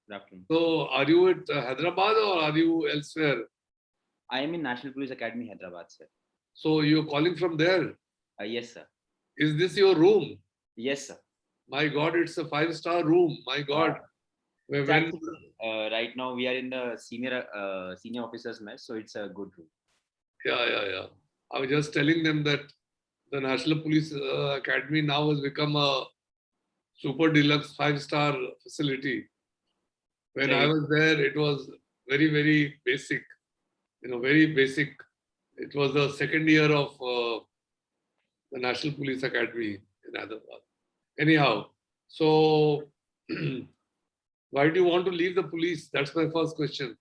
Good afternoon. So, are you at Hyderabad or are you elsewhere? I am in National Police Academy, Hyderabad, sir. So, you're calling from there. Yes, sir. Is this your room? Yes, sir. My God, it's a five-star room. My Uh, God. it's When, actually right now we are in the senior officers mess, so it's a good room. yeah. I was just telling them that the National Police Academy now has become a super deluxe five-star facility. When So I it, was there, it was very basic. Very basic. It was the second year of the National Police Academy in Hyderabad. Anyhow, so why do you want to leave the police? That's my first question.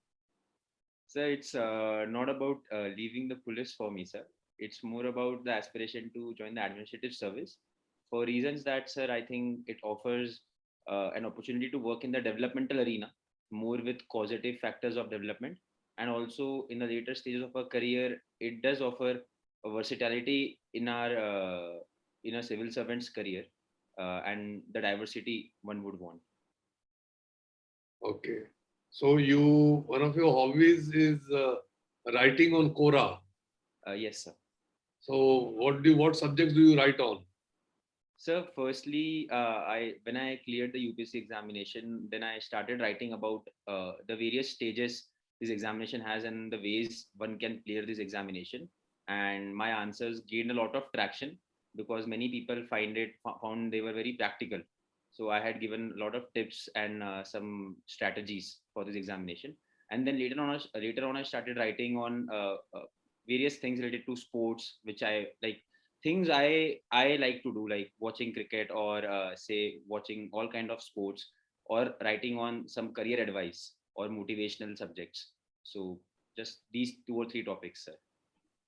it's not about leaving the police for me, sir. It's more about the aspiration to join the administrative service for reasons that, sir, I think it offers an opportunity to work in the developmental arena more with causative factors of development, and also in the later stages of our career, it does offer a versatility in a civil servant's career and the diversity one would want. Okay. So one of your hobbies is writing on Quora. Yes, sir. So what subjects do you write on? So, firstly, I when I cleared the UPSC examination, then I started writing about the various stages this examination has and the ways one can clear this examination. And my answers gained a lot of traction because many people found they were very practical. So I had given a lot of tips and some strategies for this examination. And then later on, I started writing on various things related to sports, which I like things I like to do, like watching cricket or say watching all kind of sports or writing on some career advice or motivational subjects. So just these two or three topics, sir.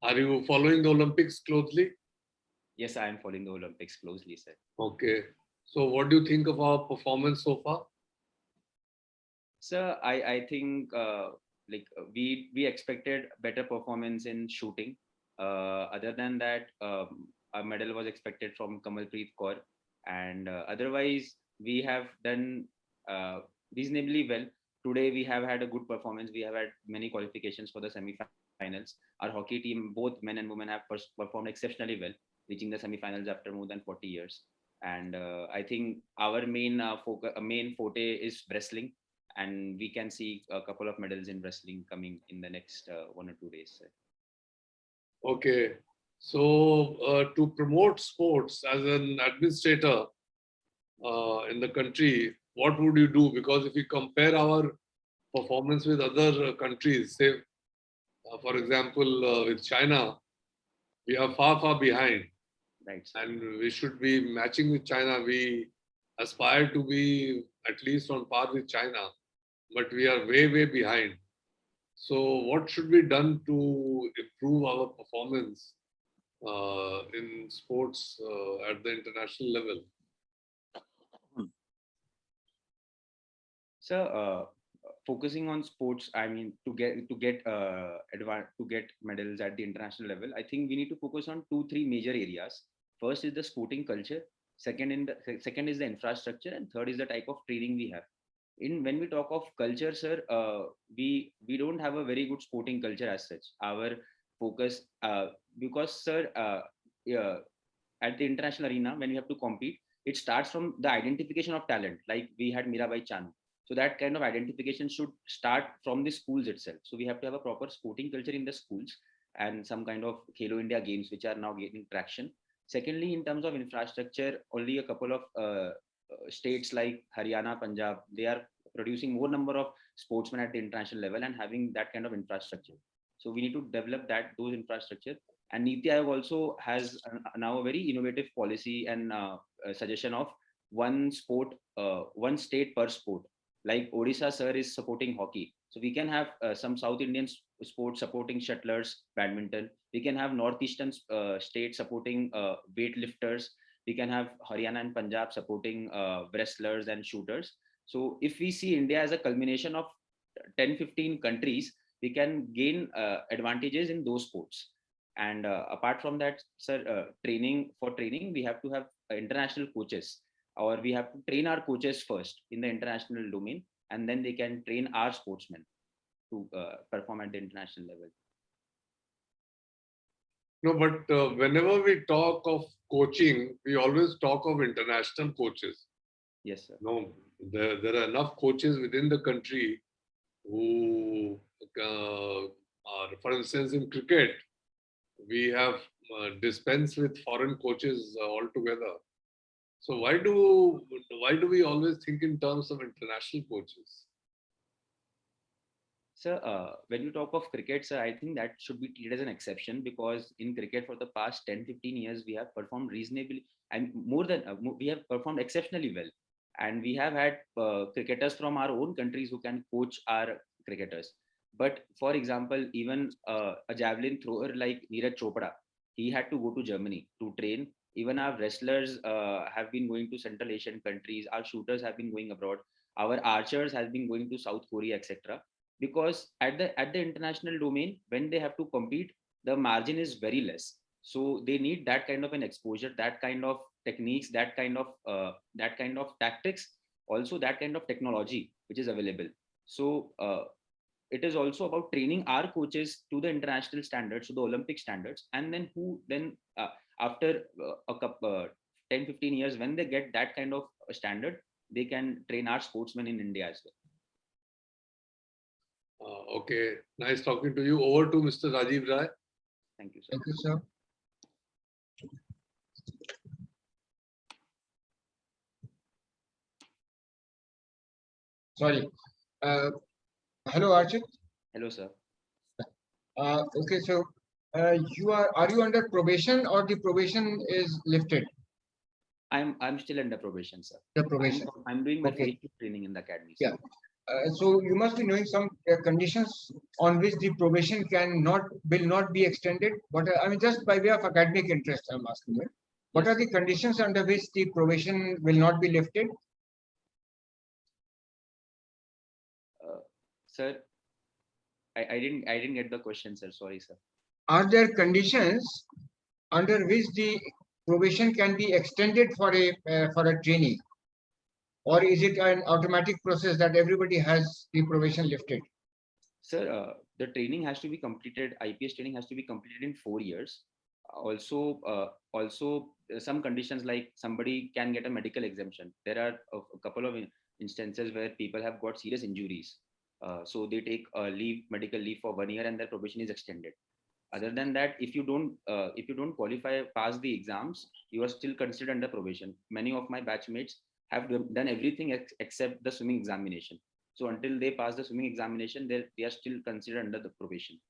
Are you following the Olympics closely? Yes, I am following the Olympics closely, sir. Okay. So what do you think of our performance so far? So I think we expected better performance in shooting. Other than that, a medal was expected from Kamalpreet Kaur, and otherwise we have done uh, reasonably well. Today we have had a good performance. We have had many qualifications for the semi-finals. Our hockey team, both men and women, have performed exceptionally well, reaching the semi-finals after more than 40 years. And I think our main forte is wrestling, and we can see a couple of medals in wrestling coming in the next 1 or 2 days. Okay. So to promote sports as an administrator in the country, what would you do? Because if you compare our performance with other countries, say, for example, with China, we are far behind, Right, sir. and we should be matching with China. We aspire to be at least on par with China, but we are way behind. So, what should be done to improve our performance in sports at the international level? So, focusing on sports, I mean, to get medals at the international level, I think we need to focus on two, three major areas. First is the sporting culture. Second is the infrastructure, and third is the type of training we have. In when we talk of culture, sir, we don't have a very good sporting culture as such. Our focus, because sir, yeah, at the international arena when we have to compete, it starts from the identification of talent. Like we had Mirabai Chanu, so that kind of identification should start from the schools itself. So we have to have a proper sporting culture in the schools and some kind of Khelo India games which are now gaining traction. Secondly, in terms of infrastructure, only a couple of states like Haryana, Punjab, they are producing more number of sportsmen at the international level and having that kind of infrastructure. So we need to develop those infrastructure. And Niti Aayog also has now a very innovative policy and a suggestion of one state per sport. Like Odisha sir is supporting hockey, so we can have some South Indian sports supporting shuttlers, badminton. We can have northeastern states supporting weightlifters. We can have Haryana and Punjab supporting wrestlers and shooters. So if we see India as a culmination of 10, 15 countries, we can gain advantages in those sports. And apart from that, sir, training, we have to have international coaches, or we have to train our coaches first in the international domain. and then they can train our sportsmen to perform at the international level. No, but whenever we talk of coaching, we always talk of international coaches. Yes, sir. No, there are enough coaches within the country who are, for instance, in cricket, we have dispensed with foreign coaches altogether. So why do we always think in terms of international coaches? Sir, when you talk of cricket, sir, I think that should be treated as an exception, because in cricket for the past 10-15 years, we have performed reasonably and more than we have performed exceptionally well. And we have had cricketers from our own countries who can coach our cricketers. But for example, even a javelin thrower like Neeraj Chopra, he had to go to Germany to train. Even our wrestlers have been going to Central Asian countries. Our shooters have been going abroad. Our archers have been going to South Korea, etc. Because at the international domain, when they have to compete, the margin is very less. So they need that kind of an exposure, that kind of techniques, that kind of tactics, also that kind of technology which is available. So it is also about training our coaches to the international standards, to the Olympic standards, and then who then after a couple 10-15 years, when they get that kind of standard, they can train our sportsmen in India as well. Okay, nice talking to you. Over to Mr. Rajiv Rai. Thank you, sir. Thank you, sir. Sorry. Hello, Archit. Hello, sir. Okay, so are you under probation or the probation is lifted? I'm still under probation, sir. The probation. I'm doing my Okay. training in the academy. Yeah. So you must be knowing some conditions on which the probation will not be extended. But I mean, just by way of academic interest, I'm asking you. What Yes. are the conditions under which the probation will not be lifted? Sir, I didn't get the question, sir. Sorry, sir. Are there conditions under which the probation can be extended for a trainee, or is it an automatic process that everybody has the probation lifted? Sir, the training has to be completed. IPS training has to be completed in 4 years. Also, some conditions like somebody can get a medical exemption. There are a couple of instances where people have got serious injuries, so they take medical leave for 1 year, and their probation is extended. Other than that, if you don't qualify, pass the exams, you are still considered under probation. Many of my batchmates have done everything except the swimming examination. So until they pass the swimming examination, they are still considered under the probation.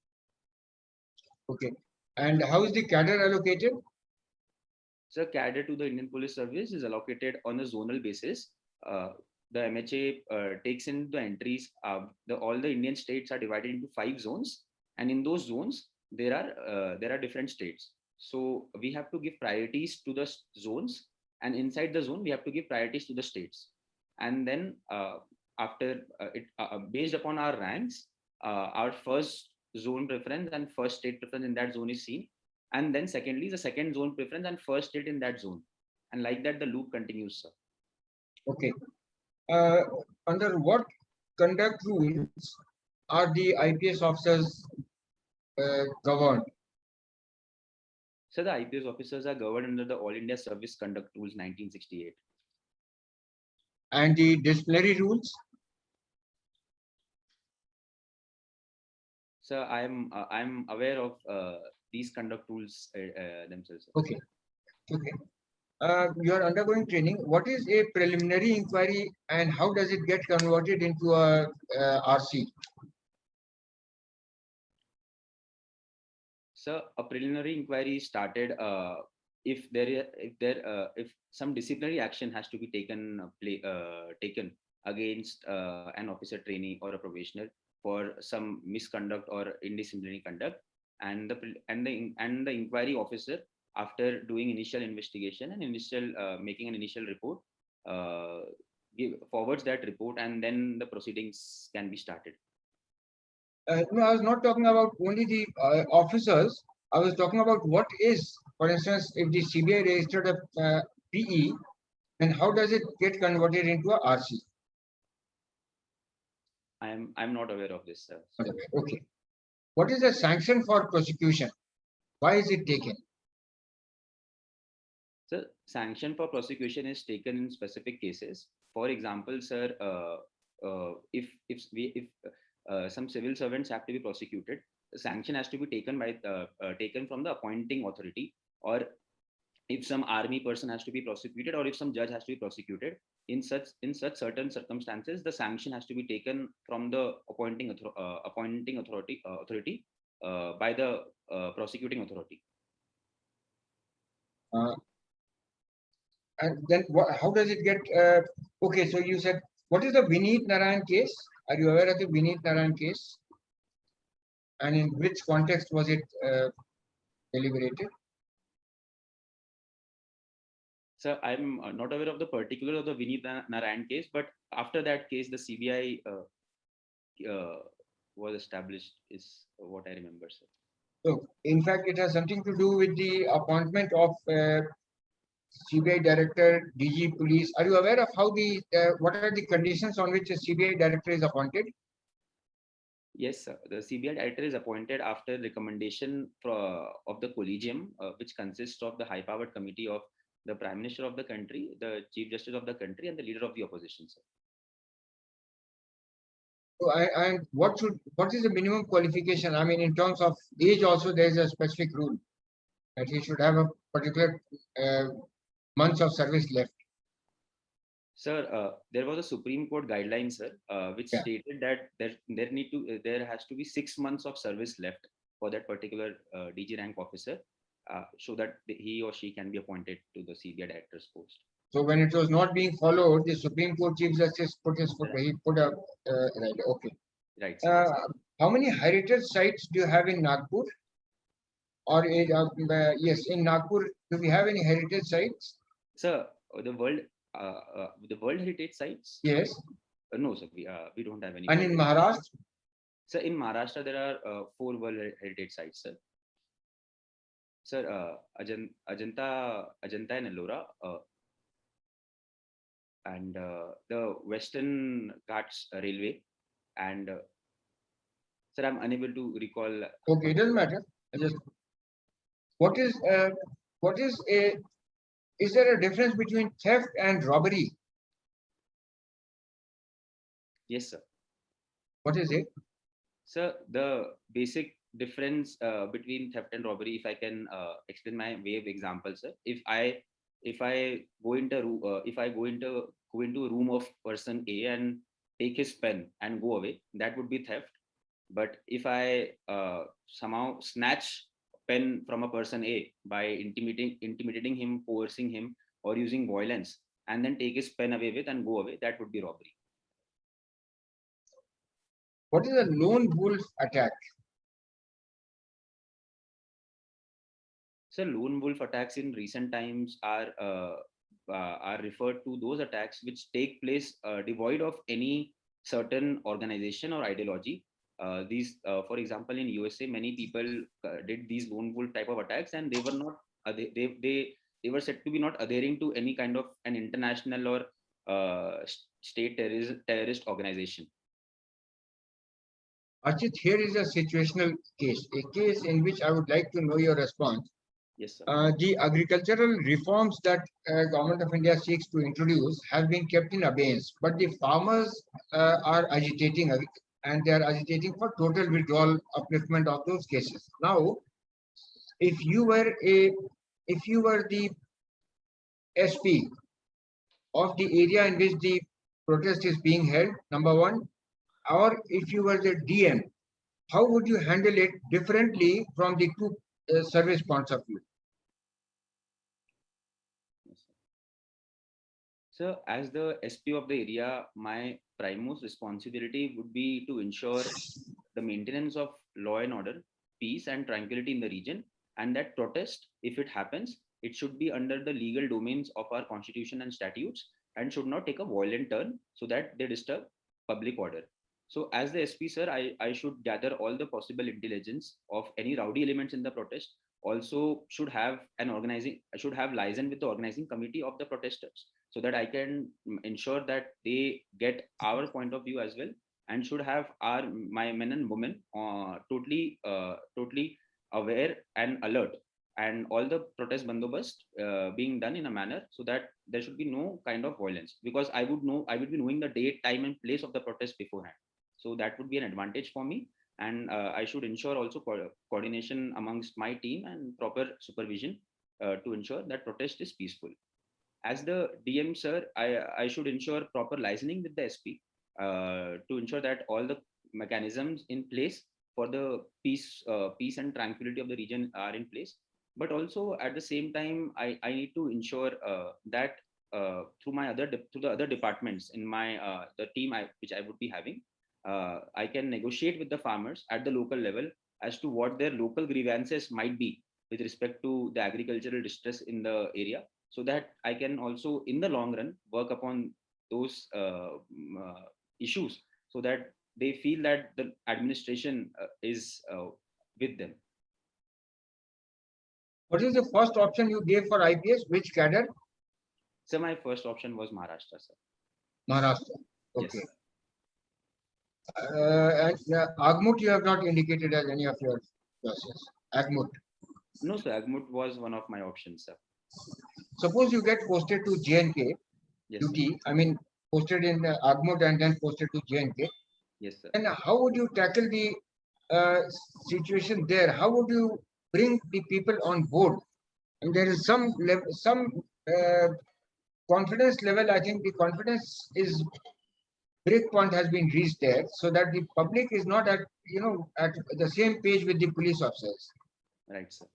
Okay. And how is the cadre allocated? So cadre to the Indian Police Service is allocated on a zonal basis. The MHA takes in the entries. All the Indian states are divided into 5 zones, and in those zones there are different states. So we have to give priorities to the zones, and inside the zone we have to give priorities to the states. And then after based upon our ranks, our first zone preference and first state preference in that zone is seen, and then secondly the second zone preference and first state in that zone, and like that the loop continues, sir. Okay. Under what conduct rules are the IPS officers governed? So the IPS officers are governed under the All India Service Conduct Rules 1968. And the disciplinary rules? So I'm aware of these conduct rules themselves, sir. Okay. Okay. You are undergoing training. What is a preliminary inquiry and how does it get converted into a RC? So a preliminary inquiry is started if some disciplinary action has to be taken against an officer trainee or a probationer for some misconduct or indisciplinary conduct, and the inquiry officer, after doing initial investigation and making an initial report, forwards that report, and then the proceedings can be started. No, I was not talking about only the officers. I was talking about what is, for instance, if the CBI registered a PE, then how does it get converted into a RC? I'm not aware of this, sir. Okay. What is the sanction for prosecution? Why is it taken? So sanction for prosecution is taken in specific cases. For example, sir, if some civil servants have to be prosecuted, the sanction has to be taken from the appointing authority, or if some army person has to be prosecuted, or if some judge has to be prosecuted. In such certain circumstances, the sanction has to be taken from the appointing authority by the prosecuting authority. Uh, and then how does it get? Okay, so you said, what is the Vineet Narayan case? Are you aware of the Vineet Narayan case? And in which context was it deliberated? So I'm not aware of the particular of the Vineet Narayan case, but after that case, the CBI was established, is what I remember, sir. So, in fact, it has something to do with the appointment of CBI Director, DG Police. Are you aware of how what are the conditions on which a CBI Director is appointed? Yes, sir. The CBI director is appointed after recommendation of the collegium, which consists of the high-powered committee of the Prime Minister of the country, the Chief Justice of the country, and the leader of the opposition, sir. So and what is the minimum qualification? I mean, in terms of age, also there is a specific rule that he should have a particular months of service left. Sir, there was a Supreme Court guideline, sir, which Yeah. stated that there has to be 6 months of service left for that particular DG rank officer, so that he or she can be appointed to the CBI director's post. So when it was not being followed, the Supreme Court Chief Justice put his foot. He put a right. Okay. Right. Sir. How many heritage sites do you have in Nagpur? Or yes, in Nagpur, do we have any heritage sites? Sir, the World Heritage Sites? Yes. No, sir, we don't have any. And in Maharashtra? Sir, in Maharashtra, there are 4 World Heritage Sites, sir. Sir, Ajanta and Ellora, and the Western Ghats Railway, and sir, I'm unable to recall. Okay, it doesn't matter. What is is there a difference between theft and robbery? Yes, sir. What is it? Sir, the basic difference between theft and robbery, if I can explain my way of example, sir. If I go into a room of person A and take his pen and go away, that would be theft. But if I somehow snatch pen from a person A by intimidating him, coercing him, or using violence, and then take his pen away with and go away, that would be robbery. What is a lone wolf attack? So lone wolf attacks in recent times are referred to those attacks which take place devoid of any certain organization or ideology. For example, in USA, many people did these lone wolf type of attacks, and they were not they were said to be not adhering to any kind of an international or state terrorist organization. Archit, here is a situational case, a case in which I would like to know your response. Yes, sir. The agricultural reforms that Government of India seeks to introduce have been kept in abeyance, but the farmers are agitating, and they are agitating for total withdrawal, upliftment of those cases. Now, if you were the SP of the area in which the protest is being held, number one, or if you were the DM, how would you handle it differently from the two service points of view? So, as the SP of the area, my primus responsibility would be to ensure the maintenance of law and order, peace and tranquility in the region, and that protest, if it happens, it should be under the legal domains of our constitution and statutes, and should not take a violent turn so that they disturb public order. So, as the SP, sir, I should gather all the possible intelligence of any rowdy elements in the protest. Also, should have liaison with the organizing committee of the protesters, so that I can ensure that they get our point of view as well, and should have my men and women totally aware and alert, and all the protest bandobast being done in a manner so that there should be no kind of violence, because I would be knowing the date, time and place of the protest beforehand. So that would be an advantage for me, and I should ensure also coordination amongst my team and proper supervision to ensure that protest is peaceful. As the DM, sir, I should ensure proper licensing with the SP to ensure that all the mechanisms in place for the peace and tranquility of the region are in place. But also at the same time, I need to ensure that through through the other departments in my the team which I would be having, I can negotiate with the farmers at the local level as to what their local grievances might be with respect to the agricultural distress in the area, so that I can also, in the long run, work upon those issues, so that they feel that the administration is with them. What is the first option you gave for IPS? Which cadre? So my first option was Maharashtra, sir. Maharashtra. Yes. Okay. And Agmut, you have not indicated as any of your choices. Agmut. No, sir. Agmut was one of my options, sir. Suppose you get posted to JNK Yes, sir. duty. I mean, posted in Agmut and then posted to JNK. Yes, sir. And how would you tackle the situation there? How would you bring the people on board? And there is some level, some confidence level. I think the confidence is break point has been reached there, so that the public is not at at the same page with the police officers. Right, sir.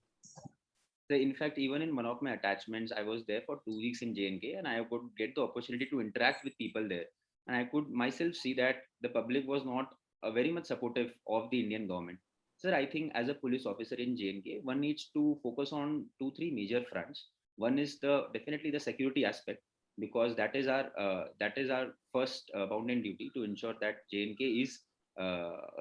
So in fact, even in one of my attachments, I was there for 2 weeks in JNK, and I could get the opportunity to interact with people there. And I could myself see that the public was not very much supportive of the Indian government. Sir, I think as a police officer in JNK, one needs to focus on 2, 3 major fronts. One is definitely the security aspect, because that is our first bounden duty to ensure that JNK is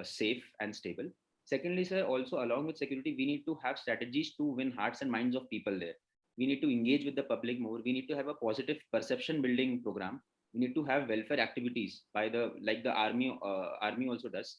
safe and stable. Secondly, sir, also along with security, we need to have strategies to win hearts and minds of people there. We need to engage with the public more. We need to have a positive perception building program. We need to have welfare activities by the like the army also does.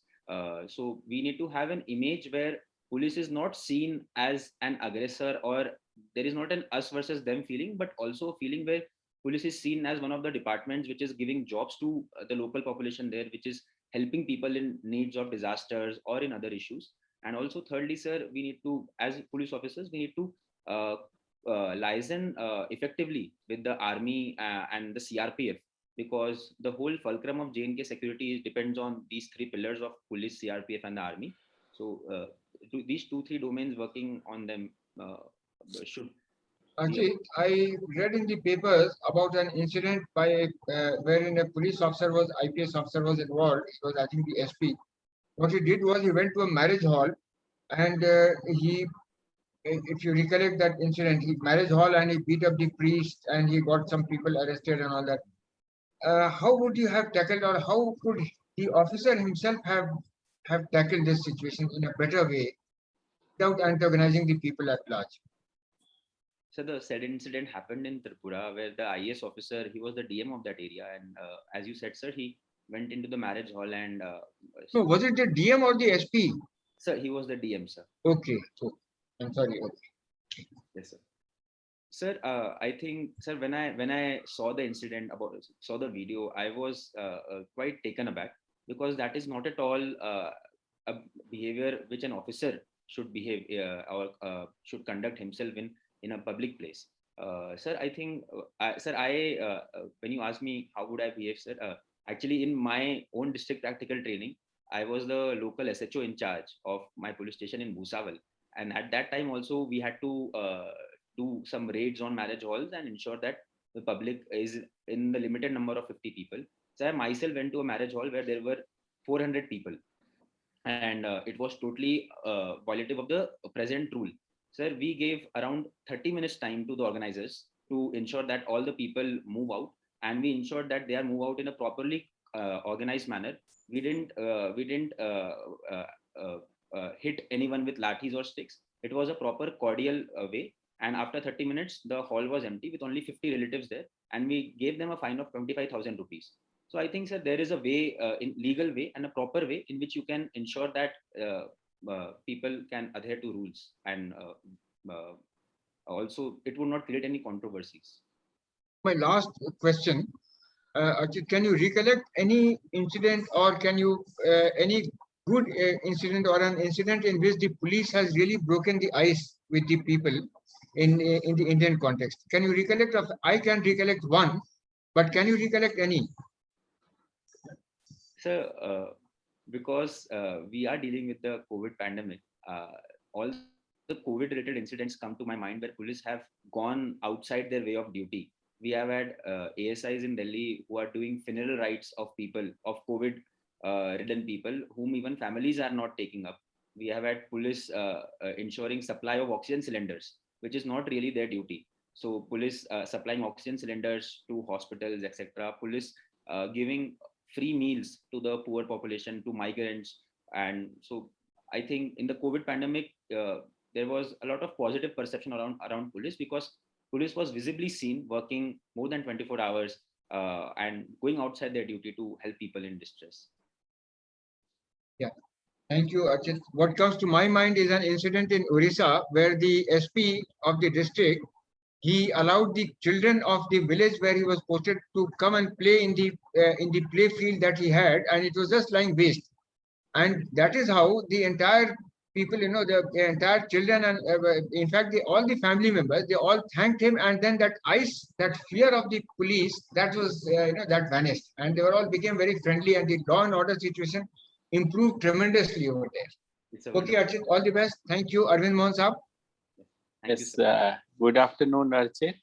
So we need to have an image where police is not seen as an aggressor, or there is not an us versus them feeling, but also a feeling where police is seen as one of the departments which is giving jobs to the local population there, which is helping people in needs of disasters or in other issues. And also thirdly, sir, we need to, as police officers, we need to uh, liaison effectively with the army and the CRPF, because the whole fulcrum of JNK security depends on these three pillars of police, CRPF and the army. So these 2, 3 domains, working on them should Actually, I read in the papers about an incident wherein a police officer was IPS officer was involved. It was, I think, the SP. What he did was he went to a marriage hall, and if you recollect that incident, he marriage hall and he beat up the priest and he got some people arrested and all that. How would you have tackled, or how could the officer himself have tackled this situation in a better way without antagonizing the people at large? So the said incident happened in Tripura, where the IS officer, he was the DM of that area, and as you said, sir, he went into the marriage hall and So was it the DM or the SP? sir, he was the DM, sir. Okay, so I'm sorry. Okay. Yes, sir. Sir, I think, sir, when I saw the incident, saw the video, I was quite taken aback, because that is not at all a behavior which an officer should behave or should conduct himself in a public place. Sir, I think, sir, when you ask me how would I behave, sir, actually in my own district practical training, I was the local SHO in charge of my police station in Bhusawal, and at that time also we had to do some raids on marriage halls and ensure that the public is in the limited number of 50 people. So I myself went to a marriage hall where there were 400 people, and it was totally violative of the present rule. Sir, we gave around 30 minutes time to the organizers to ensure that all the people move out, and we ensured that they are move out in a properly organized manner. We didn't hit anyone with lathis or sticks. It was a proper cordial way. And after 30 minutes, the hall was empty with only 50 relatives there, and we gave them a fine of 25,000 rupees. So I think, sir, there is a way, in legal way and a proper way in which you can ensure that people can adhere to rules, and also it would not create any controversies. My last question, Archit, can you recollect any incident, or can you any good incident, or an incident in which the police has really broken the ice with the people in the Indian context? Can you recollect of? I can recollect one, but can you recollect any? So, because we are dealing with the COVID pandemic, all the COVID related incidents come to my mind where police have gone outside their way of duty. We have had ASIs in Delhi who are doing funeral rites of people, of COVID ridden people, whom even families are not taking up. We have had police ensuring supply of oxygen cylinders, which is not really their duty. So, police supplying oxygen cylinders to hospitals, etc. Police giving free meals to the poor population, to migrants. And so I think in the COVID pandemic, there was a lot of positive perception around police, because police was visibly seen working more than 24 hours and going outside their duty to help people in distress. Yeah. Thank you, Archit. What comes to my mind is an incident in Orissa where the SP of the district, he allowed the children of the village where he was posted to come and play in the play field that he had, and it was just lying waste. And that is how the entire people, the entire children, and in fact, all the family members, they all thanked him. And then that ice, that fear of the police, that was, that vanished, and they were all became very friendly, and the law and order situation improved tremendously over there. It's a Okay, wonderful. Archit, all the best. Thank you, Arvind Mohan Saab. Thank you, Yes, sir. good afternoon, Archit.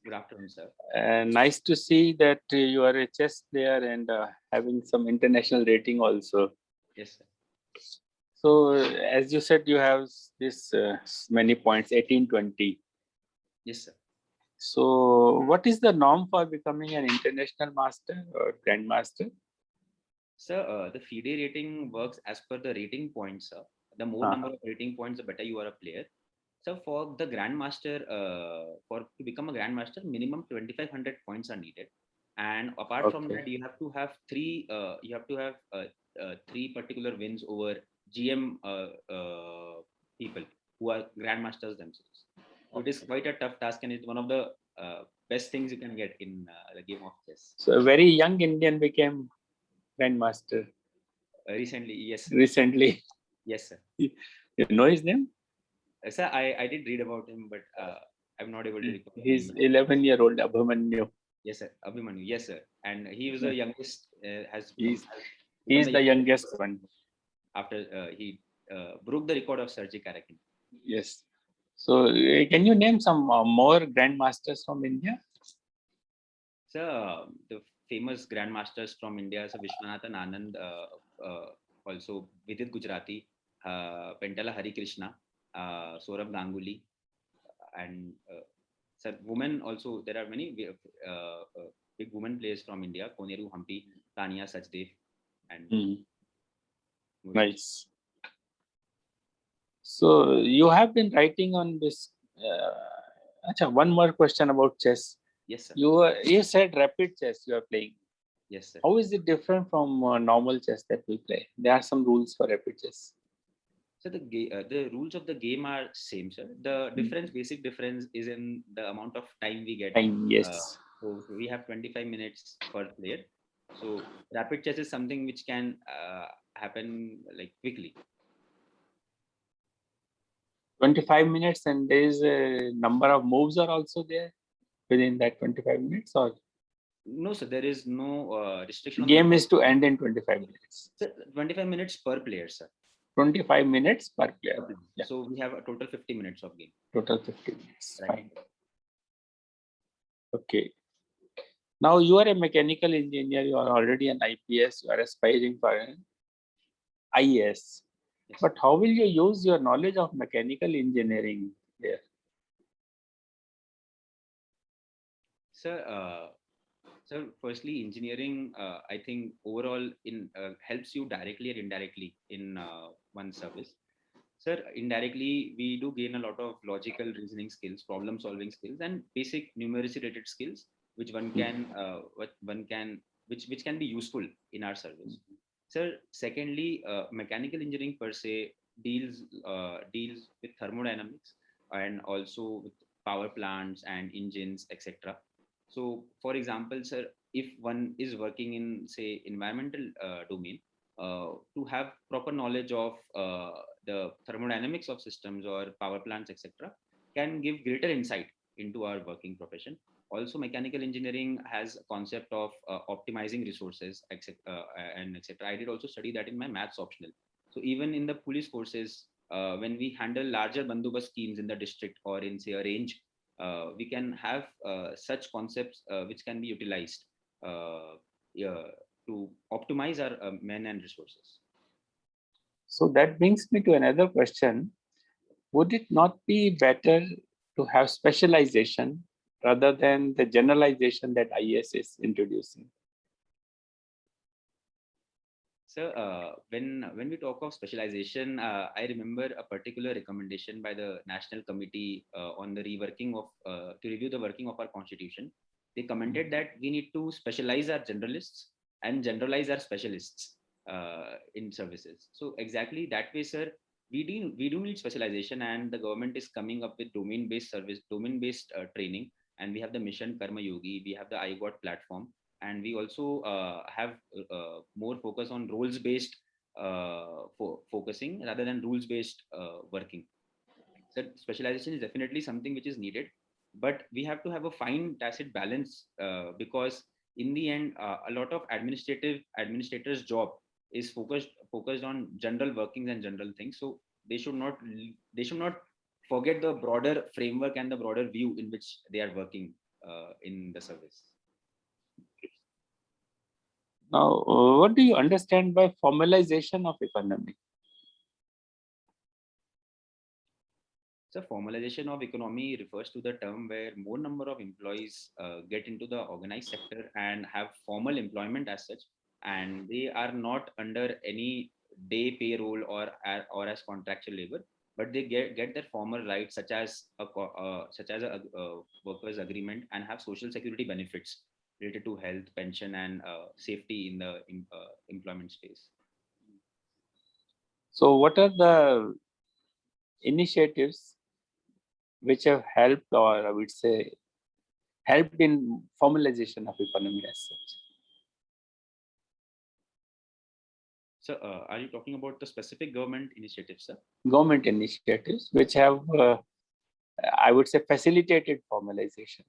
Good afternoon, sir. Nice to see that you are a chess player and having some international rating also. Yes, sir. So, as you said, you have this many points, 18, 20. Yes, sir. So, what is the norm for becoming an international master or grandmaster? Sir, the FIDE rating works as per the rating points, sir. The more number of rating points, the better you are a player. So for the grandmaster, to become a grandmaster, minimum 2,500 points are needed. And apart from Okay. that, you have to have three particular wins over GM people who are grandmasters themselves. So it is quite a tough task, and it's one of the best things you can get in the game of chess. So, a very young Indian became grandmaster Recently, yes, sir. recently. Yes, sir. You know his name? Sir, I did read about him, but I'm not able to recall. the He's name. 11-year-old Abhimanyu. Yes, sir. Abhimanyu. Yes, sir. And he was the youngest. He's become the youngest one. after he broke the record of Sergei Karakin. Yes. So, can you name some more grandmasters from India? So the famous grandmasters from India, so Vishwanathan Anand, also Vidit Gujarati, Pentala Hari Krishna, Saurabh Ganguly, and sir, women also. There are many big women players from India: Koneru Hampi, Tania Sachdev, and Nice. So you have been writing on this. One more question about chess. Yes, sir. You said rapid chess you are playing. Yes, sir. How is it different from normal chess that we play? There are some rules for rapid chess. So the rules of the game are same, sir. The basic difference is in the amount of time we get. Time, yes. So we have 25 minutes per player. So rapid chess is something which can happen like quickly. 25 minutes, and there is a number of moves are also there within that 25 minutes, or No, sir. There is no restriction. game is to end in 25 minutes. Sir, 25 minutes per player, sir. 25 minutes per player. Yeah. So we have a total 50 minutes of game. Total 50 minutes. Right. Fine. Okay. Now you are a mechanical engineer. You are already an IPS. You are aspiring for an IAS. Yes. But how will you use your knowledge of mechanical engineering there? Sir, firstly, engineering, I think overall helps you directly or indirectly in one service. Sir, indirectly, we do gain a lot of logical reasoning skills, problem solving skills, and basic numeracy related skills, which one can which can be useful in our service. Sir, secondly, mechanical engineering per se deals with thermodynamics and also with power plants and engines, etc. So, for example, sir, if one is working in, say, environmental domain, to have proper knowledge of the thermodynamics of systems or power plants, etc., can give greater insight into our working profession. Also, mechanical engineering has a concept of optimizing resources, etc., and etc. I did also study that in my maths optional. So even in the police forces, when we handle larger bandobast schemes in the district or in, say, a range, we can have such concepts which can be utilized yeah, to optimize our men and resources. So that brings me to another question. Would it not be better to have specialization rather than the generalization that IAS is introducing? So when we talk of specialization, I remember a particular recommendation by the National Committee on the reworking of to review the working of our constitution. They commented that we need to specialize our generalists and generalize our specialists in services. So exactly that way, sir, we do need specialization, and the government is coming up with domain-based training, and we have the Mission Karma Yogi, we have the iGot platform, and we also have more focus on roles based focusing rather than rules based working. So specialization is definitely something which is needed, but we have to have a fine tacit balance because in the end a lot of administrators job is focused on general workings and general things, so they should not forget the broader framework and the broader view in which they are working in the service. Now, what do you understand by formalization of economy? So formalization of economy refers to the term where more number of employees get into the organized sector and have formal employment as such, and they are not under any day payroll or as contractual labor, but they get their formal rights such as a workers agreement and have social security benefits related to health, pension, and safety in the employment space. So, what are the initiatives which have helped, or I would say, helped in formalization of economy as such? So are you talking about the specific government initiatives, sir? Government initiatives which have, I would say, facilitated formalization.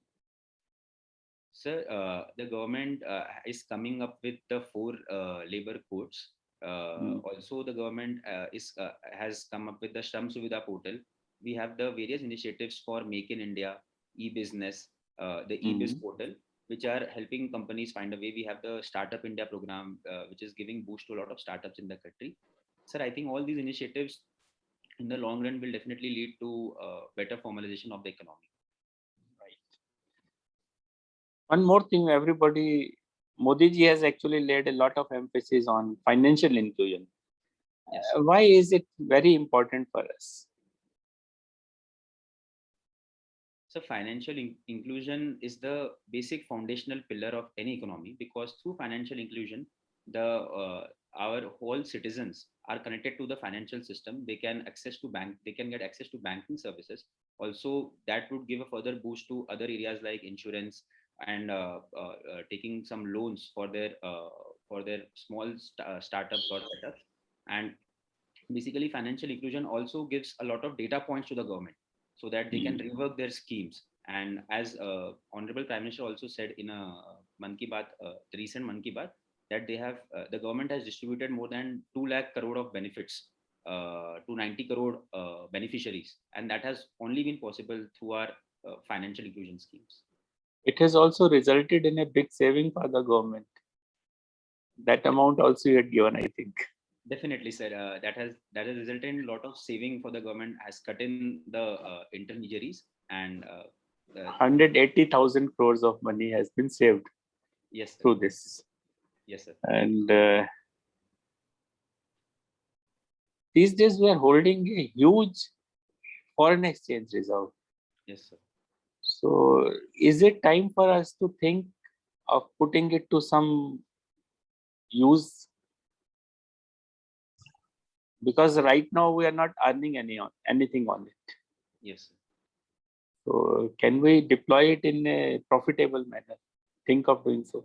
Sir, the government is coming up with the four labor codes. Also, the government has come up with the Shram Suvidha portal. We have the various initiatives for Make in India, e-business, the e-biz portal, which are helping companies find a way. We have the Startup India program, which is giving boost to a lot of startups in the country. Sir, I think all these initiatives in the long run will definitely lead to better formalization of the economy. One more thing, Modi ji has actually laid a lot of emphasis on financial inclusion. Yes. Why is it very important for us? So financial inclusion is the basic foundational pillar of any economy, because through financial inclusion, our whole citizens are connected to the financial system. They can get access to banking services. Also, that would give a further boost to other areas like insurance and taking some loans for their small startups or setups. And basically, financial inclusion also gives a lot of data points to the government so that they can rework their schemes. And as Honorable Prime Minister also said in a Man Ki Baat, the recent Man Ki Baat, that the government has distributed more than 2 lakh crore of benefits to 90 crore beneficiaries, and that has only been possible through our financial inclusion schemes. It has also resulted in a big saving for the government. That amount also you had given, I think. Definitely, sir. That has resulted in a lot of saving for the government, has cut in the intermediaries, and 180,000 crores of money has been saved yes, sir. through this. Yes, sir. And these days we are holding a huge foreign exchange reserve. Yes, sir. So is it time for us to think of putting it to some use? Because right now we are not earning anything on it. Yes, sir. So can we deploy it in a profitable manner? Think of doing so.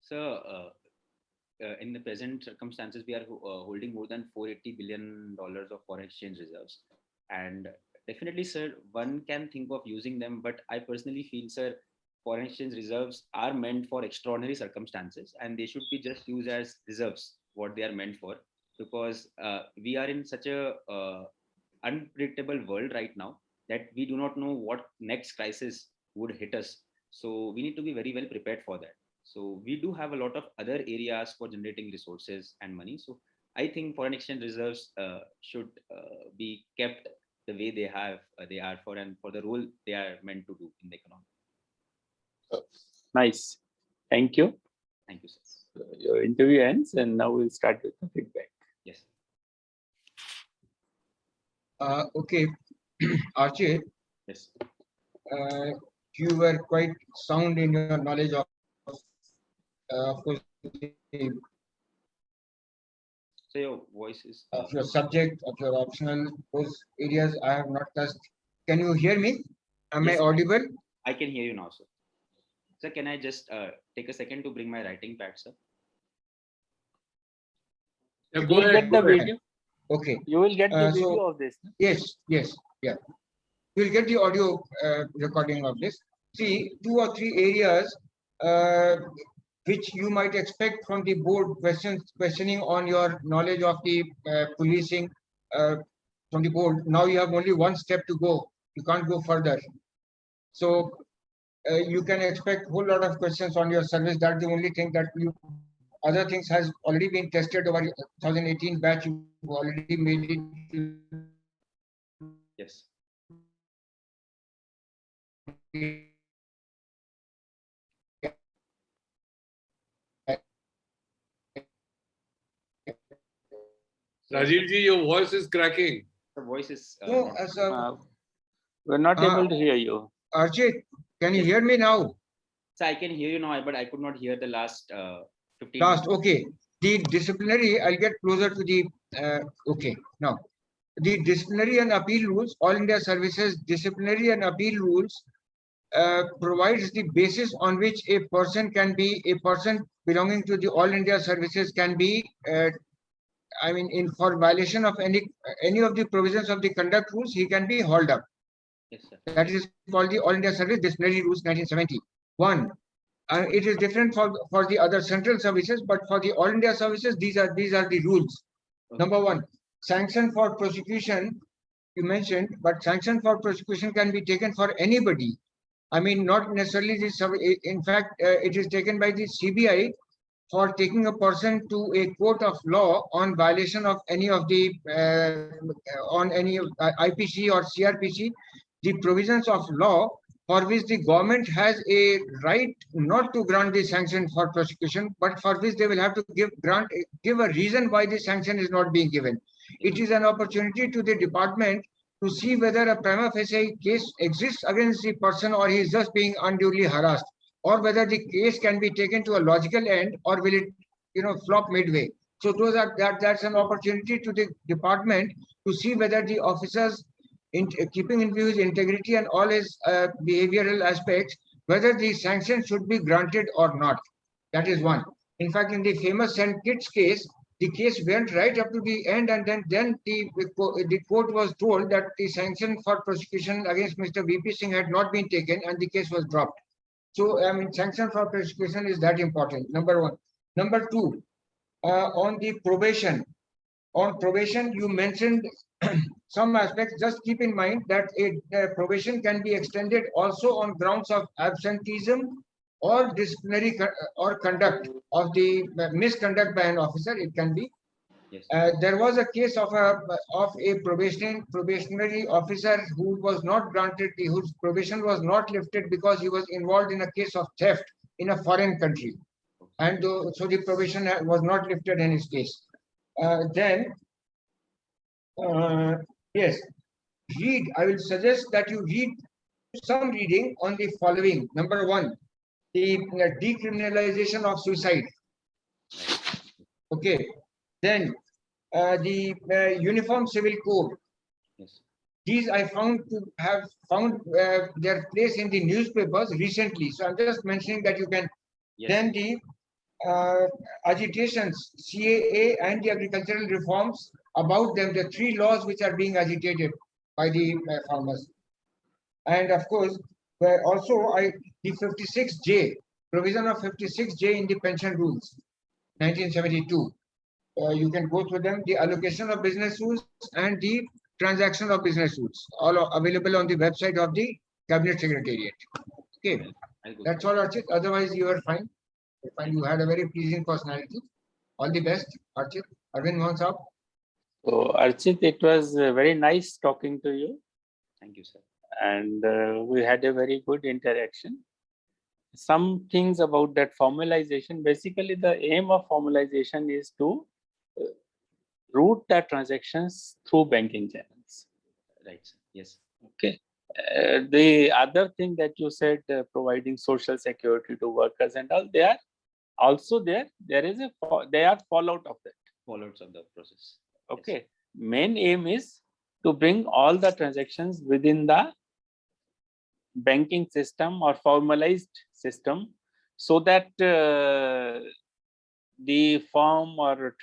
So, in the present circumstances, we are holding more than $480 billion of foreign exchange reserves. And definitely, sir, one can think of using them. But I personally feel, sir, foreign exchange reserves are meant for extraordinary circumstances and they should be just used as reserves, what they are meant for. Because we are in such a unpredictable world right now that we do not know what next crisis would hit us. So we need to be very well prepared for that. So we do have a lot of other areas for generating resources and money. So I think foreign exchange reserves should be kept the way they are for and for the role they are meant to do in the economy. Nice. Thank you. Thank you, sir. Your interview ends and now we'll start with the feedback. Yes. Okay, Archie, Yes. you were quite sound in your knowledge of course, So your voice is. of your subject, of your optional, those areas I have not touched. Can you hear me? Am Yes. I audible? I can hear you now, sir. Sir, can I just take a second to bring my writing pad, sir? Yeah, You go will ahead. get the go ahead. video. Okay, You will get the So- video of this. no? yes, yeah. We'll get the audio recording of this. See, 2 or 3 areas which you might expect from the board questioning on your knowledge of the policing from the board. Now you have only one step to go. You can't go further. So you can expect a whole lot of questions on your service. That's the only thing that you. Other things has already been tested over 2018 batch. You already made it. Yes. Rajiv ji, your voice is cracking. The voice is. No, not- as a We're not Ah. able to hear you. Archit, can you Yes. hear me now? So I can hear you now, but I could not hear the last 15. Last, okay. The disciplinary, I'll get closer to the, okay, now. The disciplinary and appeal rules, All India Services disciplinary and appeal rules provides the basis on which a person belonging to the All India Services can be, I mean, in for violation of any of the provisions of the conduct rules, he can be hauled up. Yes, sir. That is called the All India Service Disciplinary Rules 1970. One, it is different for the other central services, but for the All India Services, these are the rules. Okay. Number one, sanction for prosecution, you mentioned, but sanction for prosecution can be taken for anybody. I mean, not necessarily this. In fact, it is taken by the CBI for taking a person to a court of law on violation of any of the on any IPC or CRPC, the provisions of law for which the government has a right not to grant the sanction for prosecution, but for which they will have to give a reason why the sanction is not being given. It is an opportunity to the department to see whether a prima facie case exists against the person or he is just being unduly harassed, or whether the case can be taken to a logical end or will it, flop midway. So that's an opportunity to the department to see whether the officers, keeping in view his integrity and all his behavioral aspects, whether the sanction should be granted or not. That is one. In fact, in the famous St. Kitts case, the case went right up to the end, and then the court was told that the sanction for prosecution against Mr. VP Singh had not been taken, and the case was dropped. So, I mean, sanction for prosecution is that important. Number one. Number two, on the probation. On probation, you mentioned some aspects. Just keep in mind that probation can be extended also on grounds of absenteeism or disciplinary or conduct of the misconduct by an officer. It can be. Yes. There was a case of a probationary officer who was not granted, whose probation was not lifted because he was involved in a case of theft in a foreign country, and so the probation was not lifted in his case. Yes, I will suggest that you read some reading on the following. Number one, the decriminalization of suicide. Okay. Then the Uniform Civil Code. Yes. These I found to have found their place in the newspapers recently. So I'm just mentioning that you can. Yes. Then the agitations, CAA and the agricultural reforms about them, the three laws which are being agitated by the farmers. And of course, also the 56J, provision of 56J in the pension rules, 1972. You can go through them, the allocation of business rules and the transaction of business rules, all are available on the website of the Cabinet Secretariat. Okay, I'll go that's through. all, Archit. Otherwise, you are fine. Fine. You had a very pleasing personality. All the best, Archit. Arvind Mohan Saab. So Archit, it was very nice talking to you, Thank you, sir. and we had a very good interaction. Some things about that formalization. Basically, the aim of formalization is to route the transactions through banking channels. Right, sir. Yes. Okay. The other thing that you said, providing social security to workers and all, they are also there. There is they are fallout of that. Fallouts of the process. Okay. Main aim is to bring all the transactions within the banking system or formalized system, so that the firm or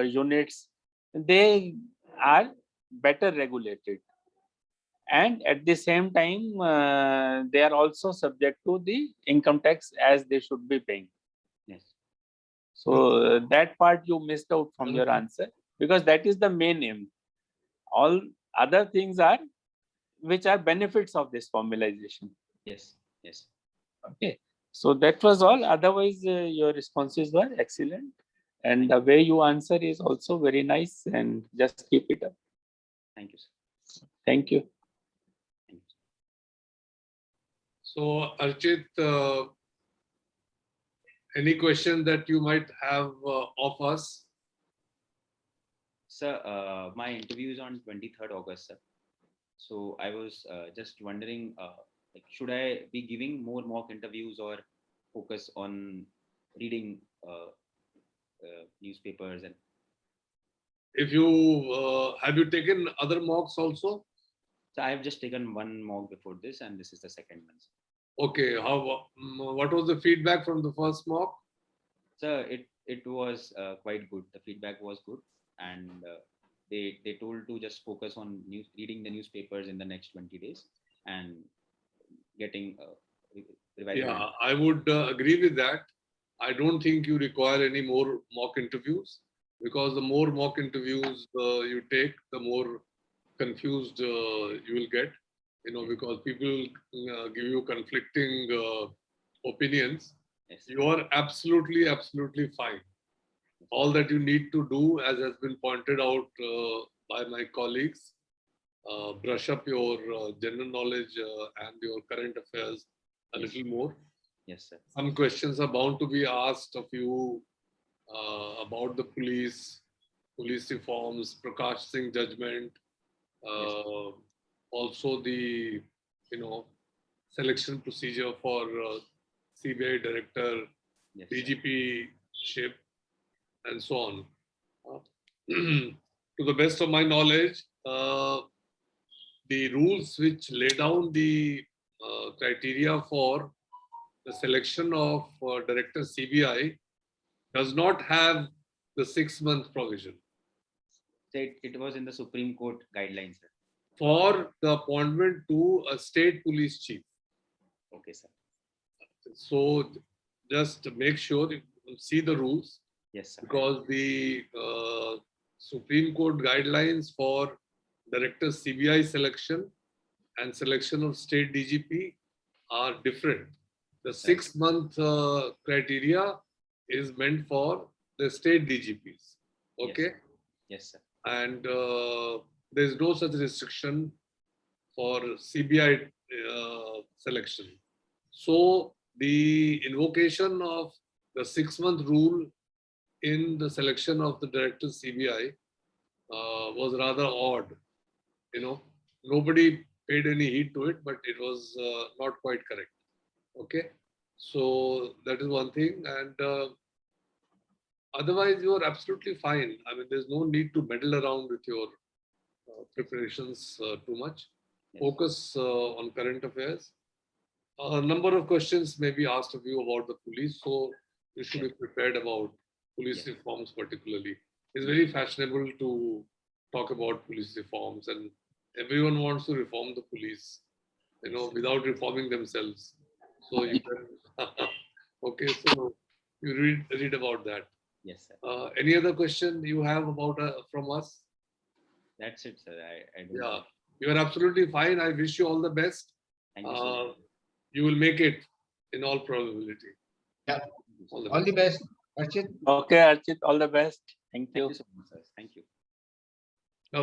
units, they are better regulated, and at the same time they are also subject to the income tax as they should be paying. Yes. So that part you missed out from your answer, because that is the main aim. All other things are which are benefits of this formalization. Yes. Yes. Okay, so that was all. Otherwise, your responses were excellent, and the way you answer is also very nice. And just keep it up. Thank you, sir. Thank you. Thank you. So, Archit, any question that you might have of us? Sir, my interview is on 23rd August, sir. So I was just wondering, like, should I be giving more mock interviews or focus on reading newspapers? And If you have you taken other mocks also? so I have just taken one mock before this, and this is the second one, sir. Okay, what was the feedback from the first mock? So it was quite good. The feedback was good, and they told to just focus on reading the newspapers in the next 20 days and getting revising. Yeah, I would agree with that. I don't think you require any more mock interviews, because the more mock interviews you take, the more confused you will get. Because people give you conflicting opinions. Yes. You are absolutely, absolutely fine. All that you need to do, as has been pointed out by my colleagues, brush up your general knowledge and your current affairs a Yes. little more. Yes, sir. Some questions are bound to be asked of you about the police reforms, Prakash Singh judgment, also the selection procedure for CBI director, Yes, DGP ship, and so on. To the best of my knowledge, the rules which lay down the criteria for the selection of director CBI does not have the 6-month provision. So it was in the Supreme Court guidelines, sir. For the appointment to a state police chief. Okay, sir. So just make sure you see the rules. Yes, sir. Because the Supreme Court guidelines for director CBI selection and selection of state DGP are different. The 6-month criteria is meant for the state DGPs. Okay. Yes, sir. And there is no such restriction for CBI selection. So the invocation of the 6-month rule in the selection of the director CBI was rather odd. Nobody paid any heed to it, but it was not quite correct. Okay, so that is one thing. And Otherwise, you are absolutely fine. I mean, there's no need to meddle around with your preparations too much. Yes. Focus on current affairs. A number of questions may be asked of you about the police, so you should be prepared about police Yes. reforms particularly. It's very fashionable to talk about police reforms, and everyone wants to reform the police, without reforming themselves. So you can, okay, so you read about that. Yes, sir. Any other question you have about from us? That's it, sir. I don't Yeah, have- you are absolutely fine. I wish you all the best. Thank you so much. You will make it in all probability. Yeah. Thank you so All the much. All the best, Archit. Okay, Archit, all the best. Thank Thank you. you so much, sir. Thank you.